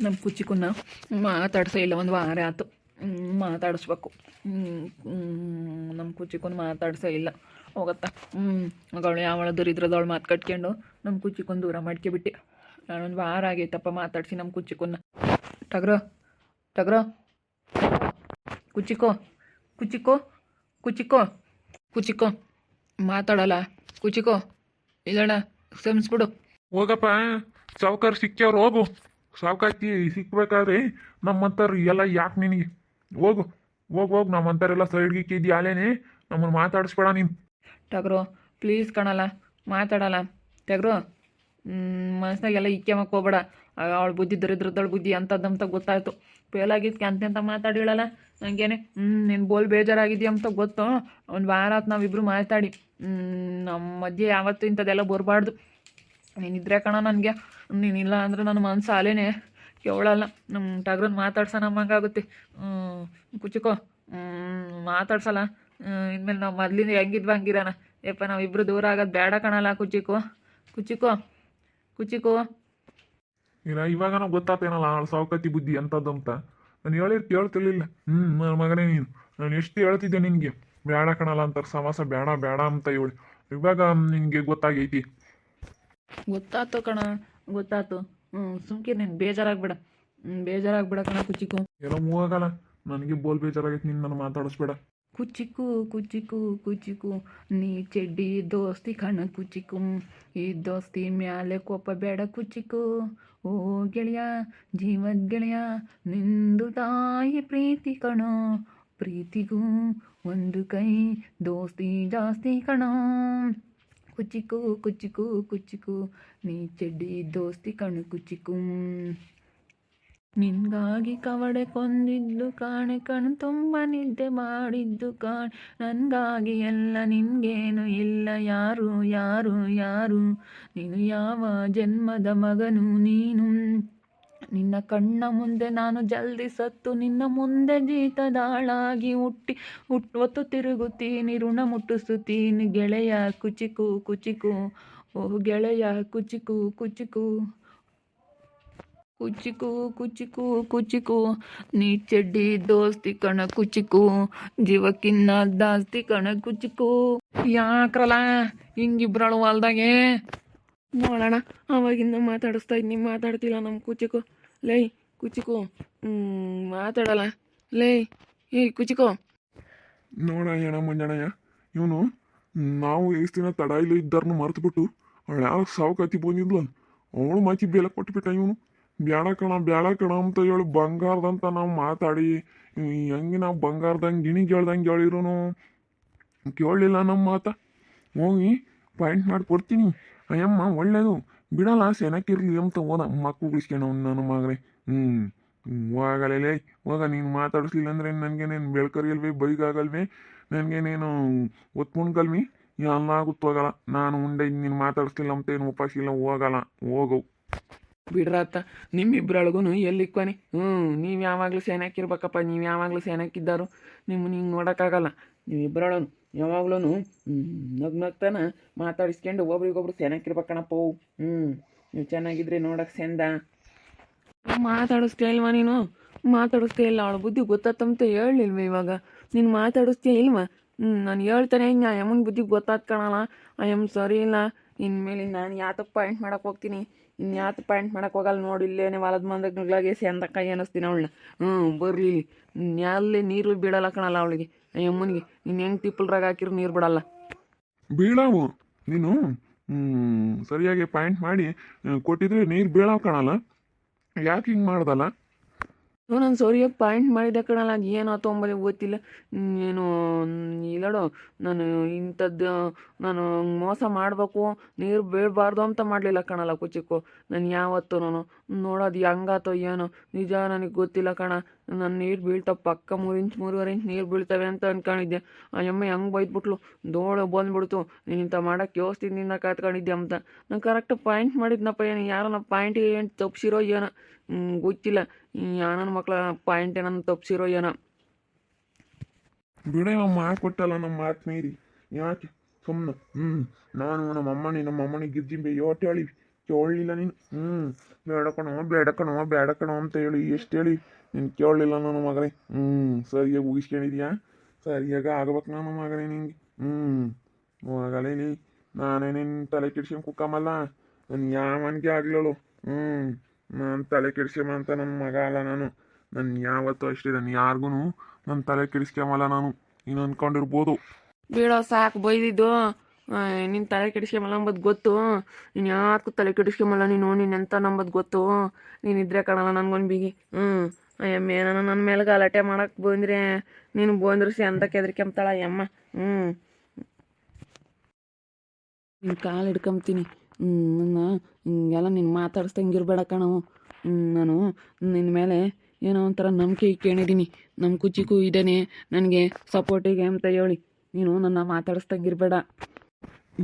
ನಮ್ಮ ಕುಚಿಕನ್ನ ಮಾತಾಡ್ಸೇ ಇಲ್ಲ, ಒಂದು ವಾರ ಆಯ್ತು. ಮಾತಾಡಿಸ್ಬೇಕು. ನಮ್ಮ ಕುಚಿಕನ್ನ ಮಾತಾಡ್ಸೇ ಇಲ್ಲ. ಹೋಗತ್ತಾ ಅವಳು ಯಾವಳ ದರಿದ್ರದವಳು ಮಾತು ಕಟ್ಕೊಂಡು ನಮ್ಮ ಕುಚಿಕನ್ನ ದೂರ ಮಾಡ್ಕೊಬಿಟ್ಟು. ನಾನೊಂದು ವಾರ ಆಗೈತಪ್ಪ ಮಾತಾಡಿಸಿ ನಮ್ಮ ಕುಚಿಕನ್ನ. ಟಗ್ರ ಟಗ್ರ ಕುಚಿಕೋ ಕುಚಿಕೋ ಕುಚಿಕೋ ಕುಚಿಕೋ ಮಾತಾಡಲ್ಲ. ಕುಚಿಕೋ ಇದಣ್ಣ ಕ್ಷಮಿಸ್ಬಿಡು. ಹೋಗಪ್ಪ, ಸಾವ್ಕಾರ ಸಿಕ್ಕ್ಯವ್ರು ಹೋಗು. ಸಾವ್ಕಾರ್ತಿ ಸಿಕ್ಬೇಕಾದ್ರೆ ನಮ್ಮಂಥವ್ರು ಎಲ್ಲ ಯಾಕೆ ನಿನಗೆ? ಹೋಗು ಹೋಗು ಹೋಗು, ನಮ್ಮಂಥವ್ರೆಲ್ಲ ಸೈಡ್ಗೆ ಕಿದ್ದಿ ಅಲೇನೆ, ನಮ್ಮನ್ನು ಮಾತಾಡಿಸ್ಬೇಡ ನೀನು. ಟಗ್ರು ಪ್ಲೀಸ್ ಕಣಲ್ಲ, ಮಾತಾಡಲ್ಲ. ಟಗ್ರು ಮನಸ್ನಾಗೆಲ್ಲ ಇಕ್ಕೆಮಕ್ಕೆ ಹೋಗ್ಬೇಡ. ಅವಳು ಬುದ್ಧಿ ದರಿದ್ರದವಳು ಬುದ್ಧಿ ಅಂಥದ್ದಂತ ಗೊತ್ತಾಯ್ತು. ಫೇಲಾಗಿದ್ಕೆ ಅಂತ ಮಾತಾಡಿಳಲ್ಲ ನನಗೇನೆ. ನೀನು ಬೋಲ್ ಬೇಜಾರಾಗಿದ್ದೀಯ ಅಂತ ಗೊತ್ತು. ಒಂದು ವಾರ ಆತು ನಾವಿಬ್ಬರು ಮಾತಾಡಿ. ನಮ್ಮ ಮಧ್ಯೆ ಯಾವತ್ತೂ ಇಂಥದ್ದೆಲ್ಲ ಬರಬಾರ್ದು. ನೀನಿದ್ರೆ ಕಣ ನನಗೆ, ನೀನಿಲ್ಲ ಅಂದರೆ ನನ್ನ ಮನಸ್ಸು ಅಲೇನೆ ಕೇಳಲ್ಲ. ನಮ್ಮ ಟಗ್ರನ್ನ ಮಾತಾಡ್ಸೋಣ ನಮ್ಮಂಗಾಗುತ್ತೆ. ಕುಚಿಕೋ ಮಾತಾಡ್ಸಲ್ಲ. ಇನ್ಮೇಲೆ ನಾವು ಮೊದಲಿಂದ ಹೆಂಗಿದ್ವಿ ಹಂಗಿರೋಣ. ಯಪ್ಪ ನಾವಿಬ್ಬರು ದೂರ ಆಗೋದು ಬೇಡ ಕಣಲ್ಲ. ಕುಚಿಕೋ ಕುಚಿಕೋ ಕುಚಿಕೋ ಇಲ್ಲ, ಇವಾಗ ನಾವು ಗೊತ್ತಾತೇನಲ್ಲ ಆಳು ಸಾವ್ಕಾತಿ ಬುದ್ಧಿ ಅಂತದಂತ. ನಾನು ಕೇಳ್ತಿರ್ಲಿಲ್ಲ. ನನ್ನ ಮಗನೇ ನೀನು, ನಾನು ಎಷ್ಟು ಹೇಳ್ತಿದ್ದೆ ನಿನಗೆ ಬೇಡ ಕಣಲ್ಲ ಅಂತಾರೆ, ಸವಾಸ ಬೇಡ ಬೇಡ ಅಂತ ಹೇಳಿ. ಇವಾಗ ನಿನಗೆ ಗೊತ್ತಾಗೈತಿ. ಗೊತ್ತಾಯ್ತು ಕಣ, ಗೊತ್ತಾಯ್ತು. ಸುಮ್ಕೆ ನೀನು ಬೇಜಾರಾಗ್ಬೇಡ. ಬೇಜಾರಾಗ್ಬೇಡ ಕಣ ಕುಚಿಕು. ಎಲ್ಲ ಮೂವಾಗಲ್ಲ, ನನಗೆ ಬೋಲ್ ಬೇಜಾರಾಗೈತಿ. ನೀನು ನನ್ನ ಮಾತಾಡಿಸ್ಬೇಡ. ಕುಚಿಕು ಕುಚಿಕು ಕುಚಿಕು ನೀ ಚೆಡ್ಡಿ ದೋಸ್ತಿ ಕಣ ಕುಚಿಕು. ಈ ದೋಸ್ತಿ ಮ್ಯಾಲೆ ಕೋಪ ಬೇಡ ಕುಚಿಕು. ಓ ಗೆಳೆಯ, ಜೀವದ ಗೆಳೆಯ, ನಿಂದು ತಾಯಿ ಪ್ರೀತಿ ಕಣೋ. ಪ್ರೀತಿಗೂ ಒಂದು ಕೈ, ದೋಸ್ತಿ ಜಾಸ್ತಿ ಕಣೋ. ಕುಚಿಕು ಕುಚಿಕು ಕುಚಿಕು ನೀ ಚೆಡ್ಡಿ ದೋಸ್ತಿ ಕಣು ಕುಚಿಕು. ನಿನ್ಗಾಗಿ ಕವಡೆ ಕೊಂದಿದ್ದು ಕಾಣೆ, ಕಣ್ ತುಂಬ ನಿದ್ದೆ ಮಾಡಿದ್ದು ಕಾಣೆ. ನನಗಾಗಿ ಎಲ್ಲ ನಿನ್ಗೇನು ಇಲ್ಲ, ಯಾರು ಯಾರು ಯಾರು ನೀನು ಯಾವ ಜನ್ಮದ ಮಗನು ನೀನು. ನಿನ್ನ ಕಣ್ಣ ಮುಂದೆ ನಾನು ಜಲ್ದಿ ಸತ್ತು, ನಿನ್ನ ಮುಂದೆ ಜೀತದಾಳಾಗಿ ಹೊತ್ತು ತಿರುಗುತ್ತೀನಿ, ಋಣ ಮುಟ್ಟಿಸುತ್ತೀನಿ. ಗೆಳೆಯ ಕುಚಿಕು ಕುಚಿಕು, ಓ ಗೆಳೆಯ ಕುಚಿಕು ಕುಚಿಕು ಕುಚಿಕು ಕುಚಿಕು ಕುಚಿಕು ನೀ ಚೆಡ್ಡಿ ದೋಸ್ತಿ ಕಣ ಕುಚಿಕು. ಜೀವಕ್ಕಿನ್ನ ಜಾಸ್ತಿ ಕಣ ಕುಚಿಕು. ಯಾಕ್ರಲ್ಲ ಹಿಂಗಿಬ್ರಳು ಹೊಲ್ದಾಗೆ ನೋಡೋಣ. ಅವಾಗಿಂದ ಮಾತಾಡಿಸ್ತಾ ಇದ್ದೀನಿ, ಮಾತಾಡ್ತಿಲ್ಲ ನಮ್ಮ ಕುಚಿಕು. ಲೈ ಕುಚಿಕು ಮಾತಾಡಲ್ಲ. ಲೈ ಏಯ್ ಕುಚಿಕು. ನೋಡಯ್ಯಣ ಮಂಜಣ್ಣಯ್ಯ, ಇವನು ನಾವು ಎಷ್ಟು ದಿನ ತಡಾಯಿಲು ಇದ್ದಾರನ್ನು ಮರೆತುಬಿಟ್ಟು ಅವಳು ಯಾರು ಸಾವುಕಾತಿ ಬಂದಿದ್ಲು ಅವಳು ಮಾಚಿ ಬೆಲೆ ಕೊಟ್ಬಿಟ್ಟ. ಇವನು ಬ್ಯಾಡ ಕಣ ಅಂತ ಹೇಳಿ ಬಂಗಾರದಂತ ನಾವು ಮಾತಾಡಿ ಹೆಂಗೆ ನಾವು ಬಂಗಾರದಂಗೆ ಗಿಣಿಗೆ ಹೇಳ್ದಂಗೆ ಹೇಳಿದ್ರು ಕೇಳಲಿಲ್ಲ ನಮ್ಮ ಮಾತ. ಹೋಗಿ ಪಾಯಿಂಟ್ ಮಾಡಿ ಕೊಡ್ತೀನಿ. ಅಯ್ಯಮ್ಮ ಒಳ್ಳೇದು ಬಿಡಲ್ಲ, ಸೆನಕ್ಕಿರ್ಲಿ ಅಂತ ಹೋದ ಮಕ್ಕಳು ನನ್ನ ಮಗನೇ. ಹೋಗಲೇ ಹೋಗ, ನೀನು ಮಾತಾಡಿಸ್ಲಿಲ್ಲ ಅಂದರೆ ನನಗೇನೇನು ಬೆಳ್ಕರಿಯಲ್ವೇ, ಬೈಗಾಗಲ್ವೇ, ನನಗೇನೇನು ಒತ್ಕೊಂಡ್ಗಲ್ವಿ, ಎಲ್ಲ ಗೊತ್ತಾಗಲ್ಲ. ನಾನು ಉಂಡೆ ನೀನು ಮಾತಾಡಿಸ್ಲಿಲ್ಲ ಅಂತ ಏನು ಉಪಾಸಿಲ್ಲ, ಹೋಗಲ್ಲ ಹೋಗವು. ಬಿಡ್ರತ್ತ ನಿಮ್ಮಿಬ್ಬರೊಳಗೂ ಎಲ್ಲಿಕ್ವಾನಿ. ನೀವು ಯಾವಾಗಲೂ ಸೇನಾಕಿರ್ಬೇಕಪ್ಪ. ನೀವು ಯಾವಾಗಲೂ ಸೇನಾಕಿದ್ದಾರು ನಿಮ್ಮನ್ನ ಹಿಂಗೆ ನೋಡೋಕ್ಕಾಗಲ್ಲ. ನೀವಿಬ್ಬರೊಳನು ಯಾವಾಗ್ಲೂ ನಗ್ತಾನ ಮಾತಾಡಿಸ್ಕೊಂಡು ಒಬ್ರಿಗೊಬ್ರು ಸೇನಾಕಿರ್ಬೇಕಣಪ್ಪ. ನೀವು ಚೆನ್ನಾಗಿದ್ರೆ ನೋಡೋಕೆ ಚೆಂದ. ಮಾತಾಡಿಸ್ತೀಯ ಇಲ್ವಾ ನೀನು? ಮಾತಾಡಿಸ್ತೀಯ ಇಲ್ಲ. ಅವಳ ಬುದ್ಧಿ ಗೊತ್ತಾತಂತ ಹೇಳಿಲ್ವ ಇವಾಗ? ನೀನು ಮಾತಾಡಿಸ್ತೀಯ ಇಲ್ವಾ? ನಾನು ಹೇಳ್ತಾನೆ ಆ ಯಮ್ಮನ ಬುದ್ಧಿ ಗೊತ್ತಾತ್ ಕಣಲ್ಲ. ಆ ಯಮ್ಮ ಸರಿ ಇಲ್ಲ. ಇನ್ಮೇಲೆ ನಾನು ಯಾತಕ್ಕೆ ಪಾಯಿಂಟ್ ಮಾಡೋಕೆ ಹೋಗ್ತೀನಿ, ಇನ್ಯಾತು ಪಾಯಿಂಟ್ ಮಾಡೋಕೆ ಹೋಗಲ್ಲ. ನೋಡಿ ಇಲ್ಲೇನೆ ಹೊಲದ ಮಂದಗ್ಲಾಗೆ ಸೇಂದ ಕೈ ಅನ್ನಿಸ್ತೀನಿ ಅವಳನ್ನ. ಬರಲಿ ನ್ಯಾಲೆ ನೀರು ಬಿಡಲ್ಲ ಕಣಲ್ಲ ಅವಳಿಗೆ, ಅಮ್ಮನಿಗೆ. ನೀನು ಹೆಂಗೆ ತಿಪ್ಪಲ್ರಾಗ ಹಾಕಿರೋ ನೀರು ಬಿಡಲ್ಲ. ಬೀಳಾವು ನೀನು ಸರಿಯಾಗಿ ಪಾಯಿಂಟ್ ಮಾಡಿ ಕೊಟ್ಟಿದ್ರೆ ನೀರು ಬೀಳಾವ ಕಣಲ್ಲ. ಯಾಕೆ ಹಿಂಗೆ ಮಾಡ್ದಲ್ಲ? ನಾನು ಸರಿಯಾಗಿ ಪಾಯಿಂಟ್ ಮಾಡಿದೆ ಕಣಲ್ಲ. ಅದು ಏನೋ ತೊಂಬದೇ ಗೊತ್ತಿಲ್ಲ. ಏನು ಇಲ್ಲಡೋ, ನಾನು ಇಂಥದ್ದು ನಾನು ಮೋಸ ಮಾಡಬೇಕು, ನೀರು ಬೀಳಬಾರ್ದು ಅಂತ ಮಾಡಲಿಲ್ಲ ಕಣಲ್ಲ ಕುಚಿಕ್ಕು. ನಾನು ಯಾವತ್ತು ನಾನು ನೋಡೋದು ಹೆಂಗಾತೋ ಏನೋ, ನಿಜ ನನಗೆ ಗೊತ್ತಿಲ್ಲ ಕಣ. ನಾನು ನೀರು ಬೀಳ್ತಾವೆ ಪಕ್ಕ 3 ಇಂಚ್ 3.5 ಇಂಚ್ ನೀರು ಬೀಳ್ತವೆ ಅಂತ ಅಂದ್ಕೊಂಡಿದ್ದೆ. ಆ ಎಮ್ಮೆ ಹೆಂಗೆ ಬೈದ್ಬಿಟ್ಲು, ದೋಳೆ ಬಂದ್ಬಿಡ್ತು. ನೀನು ಇಂಥ ಮಾಡೋಕ್ಕೆ ಯೋಸ್ತಿನಿಂದ ಕಾತ್ಕೊಂಡಿದ್ದೆ ಅಂತ. ನಾನು ಕರೆಕ್ಟಾಗಿ ಪಾಯಿಂಟ್ ಮಾಡಿದ್ನಪ್ಪ. ಏನು ಯಾರನ್ನ ಪಾಯಿಂಟಿಗೆ ಏನು ತಪ್ಪಿಸಿರೋ ಏನೋ ಗೊತ್ತಿಲ್ಲ. ನನ್ನ ಮಕ್ಳ ಪಾಯಿಂಟ್ ಏನನ್ನ ತಪ್ಪಿಸಿರೋ ಏನೋ. ಬಿಡವ ಮಾಡಿಕೊಟ್ಟಲ್ಲ ನಮ್ಮ ಮಾತು ಮೀರಿ ಯಾಕೆ ಸುಮ್ಮನೆ. ನಾನು ನಮ್ಮ ಅಮ್ಮನಿಗೆ ಗಿರ್ಜಿಂಬೆ ಯೋಟ್ ಹೇಳಿ ಕೇಳಲಿಲ್ಲ ನೀನು ಬೇಡ ಕಣೋ ಬೇಡ ಕಣೋ ಬೇಡ ಕಣೋ ಅಂತ ಹೇಳಿ ಎಷ್ಟು ಹೇಳಿ ನೀನು ಕೇಳಲಿಲ್ಲ ನನ್ನ ಮಗನೇ ಸರಿಯಾಗಿ ಊಹಿಸ್ಕೊಂಡಿದ್ಯಾ ಸರಿಯಾಗಿ ಆಗ್ಬೇಕು ನನ್ನ ಮಗನೇ ನಿಂಗೆ ಮಗಳೇಲಿ ನಾನೇ ನಿನ್ನ ತಲೆ ಕೆಡ್ಸ್ಕೊಂಡು ಕುಕ್ಕಮಲ್ಲ ನಾನು ಯಾವನಿಗೆ ಆಗ್ಲಳು ನಾನು ತಲೆ ಕೆಡ್ಸ್ಕೊಂಬ ಅಂತ ನನ್ನ ಮಗ ಅಲ್ಲ ನಾನು ಯಾವತ್ತೂ ಅಷ್ಟೇ ನಾನು ಯಾರಿಗೂ ನನ್ನ ತಲೆ ಕೆಡಿಸ್ಕೊಂಬಲ್ಲ ನಾನು ನೀನು ಅಂದ್ಕೊಂಡಿರ್ಬೋದು. ಬೀಳೋ ಸಾಕು ಬೈದಿದ್ದು. ನಿನ್ನ ತಲೆ ಕೆಡಿಸ್ಕೊಂಬಲ್ಲ ಅಂಬದು ಗೊತ್ತು. ನೀನು ಯಾಕೂ ತಲೆ ಕೆಡಿಸ್ಕೊಂಬಲ್ಲ ನೀನು ಎಂತ ನಂಬದು ಗೊತ್ತು. ನೀನು ಇದ್ರೆ ಕಾಣಲ್ಲ ನನಗೊಂದು ಬಿಗಿ ಅಯ್ಯಮ್ಮ ಏನೋ ನನ್ನ ಮೇಲೆ ಗಲಾಟೆ ಮಾಡಕ್ಕೆ ಬಂದರೆ ನೀನು ಬಂದ್ರಿಸಿ ಅಂತ ಕೆದ್ರಿಕೆಂಬ್ತಾಳ ಅಯ್ಯಮ್ಮ. ನಿನ್ನ ಕಾಲು ಹಿಡ್ಕೊಂತೀನಿ. ನನ್ನ ಹಿಂಗೆಲ್ಲ ನೀನು ಮಾತಾಡಿಸ್ದಂಗಿರ್ಬೇಡ ಕಣವು. ನಾನು ನಿನ್ನ ಮೇಲೆ ಏನೋ ಒಂಥರ ನಂಬಿಕೆ ಇಟ್ಕೊಂಡಿದ್ದೀನಿ. ನಮ್ಮ ಕುಚಿಗೂ ಇದ್ದಾನೆ ನನಗೆ ಸಪೋರ್ಟಿಗೆ ಅಂತ ಹೇಳಿ ನೀನು ನನ್ನ ಮಾತಾಡಿಸ್ದಂಗಿರ್ಬೇಡ.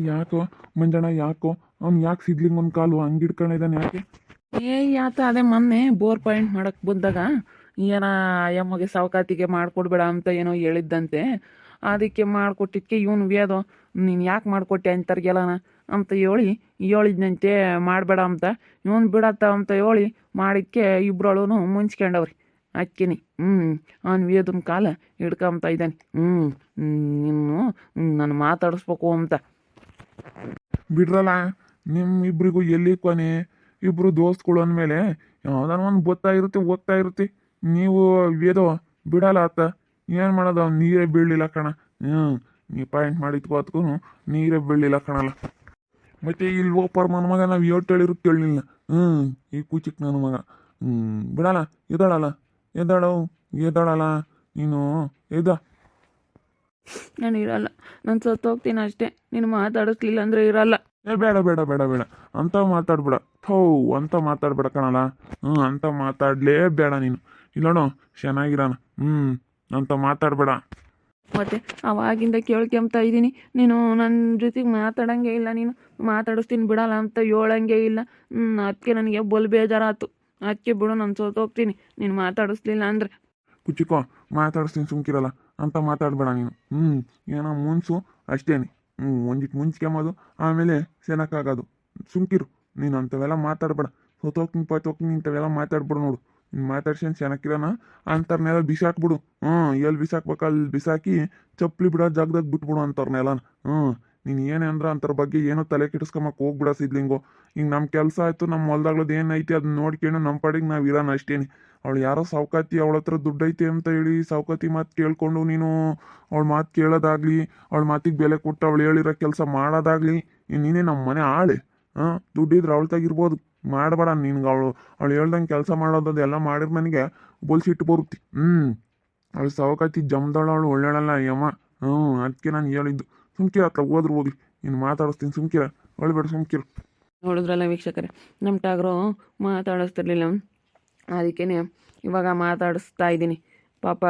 ಯಾಕೋ ಮಂಜಣ್ಣ ಯಾಕೋ ಅವ್ನು ಯಾಕೆ ಸಿದ್ಲಿಂಗ್ ಒಂದು ಕಾಲು ಹಂಗೆ ಹಿಡ್ಕೊಂಡಿದ್ದಾನೆ ಯಾಕೆ? ಯಾತ ಅದೇ ಮೊನ್ನೆ ಬೋರ್ ಪಾಯಿಂಟ್ ಮಾಡಕ್ಕೆ ಬಂದಾಗ ಏನೋ ಅಯ್ಯಮ್ಮಗೆ ಸಾವಕಾತಿಗೆ ಮಾಡಿಕೊಡ್ಬೇಡ ಅಂತ ಏನೋ ಹೇಳಿದ್ದಂತೆ. ಅದಕ್ಕೆ ಮಾಡಿಕೊಟ್ಟಿದ್ದಕ್ಕೆ ಇವನು ವೇದೋ ನೀನು ಯಾಕೆ ಮಾಡಿಕೊಟ್ಟೆ ಅಂತಾರಿಗೆಲ್ಲನ ಅಂತ ಹೇಳಿದ್ನಂತೆ ಮಾಡಬೇಡ ಅಂತ. ಇವನು ಬಿಡತ್ತ ಅಂತ ಹೇಳಿ ಮಾಡಿದ್ದಕ್ಕೆ ಇಬ್ಬರಳು ಮುಂಚ್ಕೊಂಡವ್ರಿ ಅಕ್ಕಿನಿ. ಅವ್ನು ವೇದನ ಕಾಲ ಹಿಡ್ಕೊಂತ ಇದ್ದಾನೆ. ನೀನು ನಾನು ಮಾತಾಡಿಸ್ಬೇಕು ಅಂತ. ಬಿಡ್ರಲ್ಲ ನಿಮ್ಮಿಬ್ರಿಗೂ ಎಲ್ಲಿ ಕೊನೆ ಇಬ್ರು ದೋಸ್ತಗಳು ಅಂದಮೇಲೆ ಯಾವ್ದಾನ ಒಂದು ಓದ್ತಾ ಇರುತ್ತೆ. ನೀವು ವೇದೋ ಬಿಡಲ್ಲ ಆತ ಏನು ಮಾಡೋದು ಅವ್ನು ನೀರೇ ಬೀಳಲಿಲ್ಲ ಕಣ. ನೀ ಪಾಯಿಂಟ್ ಮಾಡಿದ್ಕೋತ್ಗೂ ನೀರೇ ಬೀಳಲಿಲ್ಲ ಕಣಲ್ಲ. ಮತ್ತೆ ಇಲ್ಲಿ ಓಪರ್ ನನ್ನ ಮಗ ನಾವು ಏಟು ಹೇಳಿರು ಕೇಳಲಿಲ್ಲ. ಈ ಕೂಚಿಕ್ ನನ್ನ ಮಗ ಬಿಡಲ್ಲ ಎದ್ದಾಳಲ್ಲ ನೀನು ಎದ್ದ. ನಾನು ಇರಲ್ಲ, ನಾನು ಸತ್ತೋಗ್ತೀನಿ ಅಷ್ಟೇ. ನೀನು ಮಾತಾಡಿಸ್ಲಿಲ್ಲ ಅಂದರೆ ಇರಲ್ಲ. ಬೇಡ ಅಂತ ಮಾತಾಡ್ಬೇಡ. ಅಂತ ಮಾತಾಡ್ಬೇಡ ಕಣಲ್ಲ. ಅಂತ ಮಾತಾಡಲೇಬೇಡ ನೀನು. ಇಲ್ಲೋಣ ಚೆನ್ನಾಗಿರೋಣ. ಅಂತ ಮಾತಾಡ್ಬೇಡ. ಮತ್ತೆ ಅವಾಗಿಂದ ಕೇಳ್ಕೊಂತ ಇದ್ದೀನಿ. ನೀನು ನನ್ನ ಜೊತೆಗೆ ಮಾತಾಡೋಂಗೆ ಇಲ್ಲ. ನೀನು ಮಾತಾಡಿಸ್ತೀನಿ ಬಿಡಲ್ಲ ಅಂತ ಹೇಳಂಗೆ ಇಲ್ಲ. ಅದಕ್ಕೆ ನನಗೆ ಬಲ್ ಬೇಜಾರಾಯ್ತು. ಅದಕ್ಕೆ ಬಿಡು ನಾನು ಸೋತೋಗ್ತೀನಿ ನೀನು ಮಾತಾಡಿಸ್ಲಿಲ್ಲ ಅಂದರೆ. ಕುಚಿಕೋ ಮಾತಾಡಿಸ್ತೀನಿ ಸುಮ್ಕಿರಲ್ಲ ಅಂತ ಮಾತಾಡಬೇಡ ನೀನು. ಏನೋ ಮುನ್ಸು ಅಷ್ಟೇನೆ. ಒಂದಿಟ್ಟು ಮುಂಚ್ಕೊಂಬೋದು ಆಮೇಲೆ ಸೆನಕ್ಕಾಗೋದು. ಸುಮ್ಕಿರು ನೀನು ಅಂಥವೆಲ್ಲ ಮಾತಾಡಬೇಡ. ಸೋತೋಗ್ತೀನಿ ಇಂಥವೆಲ್ಲ ಮಾತಾಡ್ಬಿಡು ನೋಡು. ನೀನು ಮಾತಾಡ್ಸ್ಕೊಂಡು ಚೆನ್ನಾಗಿರೋಣ ಅಂಥವ್ರನ್ನೆಲ್ಲ ಬಿಸಾಕ್ಬಿಡು. ಎಲ್ಲಿ ಬಿಸಾಕ್ಬೇಕು ಅಲ್ಲಿ ಬಿಸಾಕಿ ಚಪ್ಪಲಿ ಬಿಡೋ ಜಾಗದಾಗ ಬಿಟ್ಬಿಡು ಅಂಥವ್ರನ್ನೆಲ್ಲ. ನೀನು ಏನೇ ಅಂದ್ರೆ ಅಂಥವ್ರ ಬಗ್ಗೆ ಏನೋ ತಲೆ ಕೆಡಿಸ್ಕೊಂಬಕ್ಕೆ ಹೋಗ್ಬಿಡ ಸಿದ್ಲಿಂಗು. ಈಗ ನಮ್ಮ ಕೆಲಸ ಆಯಿತು, ನಮ್ಮ ಹೊಲ್ದಾಗ್ಲದು ಏನೈತಿ ಅದನ್ನ ನೋಡ್ಕೊಂಡು ನಮ್ಮ ಪಾಡಿಗೆ ನಾವು ಇರೋಣ ಅಷ್ಟೇನೆ. ಅವಳು ಯಾರೋ ಸಾವ್ಕಾತಿ ಅವಳ ಹತ್ರ ದುಡ್ಡೈತೆ ಅಂತ ಹೇಳಿ ಸಾವ್ಕಾತಿ ಮಾತು ಕೇಳ್ಕೊಂಡು ನೀನು ಅವಳ ಮಾತು ಕೇಳೋದಾಗ್ಲಿ ಅವಳ ಮಾತಿಗೆ ಬೆಲೆ ಕೊಟ್ಟು ಅವಳು ಹೇಳಿರೋ ಕೆಲಸ ಮಾಡೋದಾಗ್ಲಿ ನೀನೇ ನಮ್ಮ ಮನೆ ಆಳೆ. ದುಡ್ಡಿದ್ರೆ ಅವಳು ತೆಗಿರ್ಬೋದು, ಮಾಡಬೇಡ ನಿನ್ಗೆ. ಅವಳು ಹೇಳ್ದಂಗೆ ಕೆಲಸ ಮಾಡೋದು ಎಲ್ಲ ಮಾಡಿದ ನನಗೆ ಬೋಲ್ಸಿಟ್ಟು ಬರುತ್ತೆ. ಅವಳು ಸಾವ್ಕಾತಿ ಜಮ್ದಾಳ, ಅವಳು ಒಳ್ಳೆಯಳಲ್ಲ ಅಯ್ಯಮ್ಮ. ಅದಕ್ಕೆ ನಾನು ಹೇಳಿದ್ದು ಸುಮ್ಕಿರ ಹತ್ರ ಹೋದ್ರು ಹೋಗ್ಲಿ. ನೀನು ಮಾತಾಡಿಸ್ತೀನಿ ಸುಮ್ಕಿರ, ಒಳ್ಬೇಡ ಸುಮ್ಕಿರು. ನೋಡಿದ್ರಲ್ಲ ವೀಕ್ಷಕರೇ, ನಮ್ಮ ಟಾಗ್ರು ಮಾತಾಡಿಸ್ತಿರ್ಲಿಲ್ಲ. ಅದಕ್ಕೇ ಇವಾಗ ಮಾತಾಡಿಸ್ತಾ ಇದ್ದೀನಿ. ಪಾಪ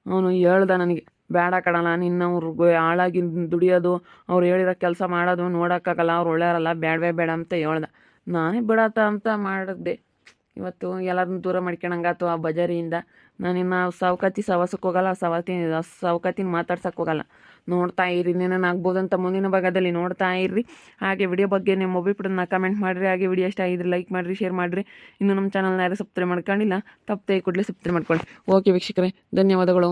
ಅವನು ಹೇಳ್ದ ನನಗೆ, ಬೇಡ ಕಣಲ್ಲ ನಿನ್ನವ್ರಿಗೆ ಹಾಳಾಗಿ ದುಡಿಯೋದು, ಅವ್ರು ಹೇಳಿರೋ ಕೆಲಸ ಮಾಡೋದು ನೋಡೋಕ್ಕಾಗಲ್ಲ, ಅವ್ರು ಒಳ್ಳೆಯವರಲ್ಲ, ಬೇಡ ಅಂತ ಹೇಳ್ದ. ನಾನೇ ಬಿಡತ್ತ ಅಂತ ಮಾಡಿದೆ. ಇವತ್ತು ಎಲ್ಲರನ್ನೂ ದೂರ ಮಾಡ್ಕೊಳಂಗಾತು ಆ ಬಜಾರಿಯಿಂದ. ನಾನಿನ್ನು ಸಾವ್ಕಾತಿ ಸವಾಸಕ್ಕೆ ಹೋಗಲ್ಲ, ಸಾವ್ಕಾತಿನ ಮಾತಾಡ್ಸಕ್ಕೆ ಹೋಗಲ್ಲ. ನೋಡ್ತಾ ಇರಿ, ಏನೇನು ಆಗ್ಬೋದಂತ ಮುಂದಿನ ಭಾಗದಲ್ಲಿ ನೋಡ್ತಾ ಇರ್ರಿ. ಹಾಗೆ ವಿಡಿಯೋ ಬಗ್ಗೆ ನಿಮ್ಮ ಅಭಿಪ್ರಾಯನ ಕಮೆಂಟ್ ಮಾಡಿರಿ. ಹಾಗೆ ವಿಡಿಯೋ ಇಷ್ಟ ಆಗಿದ್ರೆ ಲೈಕ್ ಮಾಡಿರಿ, ಶೇರ್ ಮಾಡಿರಿ. ಇನ್ನು ನಮ್ಮ ಚಾನಲ್ನ ಯಾರು ಸಬ್ಸ್ಕ್ರೈಬ್ ಮಾಡ್ಕೊಂಡಿಲ್ಲ ತಪ್ಪದೆ ಕೂಡಲೇ ಸಬ್ಸ್ಕ್ರೈಬ್ ಮಾಡ್ಕೊಳ್ಳಿ. ಓಕೆ ವೀಕ್ಷಕರೇ, ಧನ್ಯವಾದಗಳು.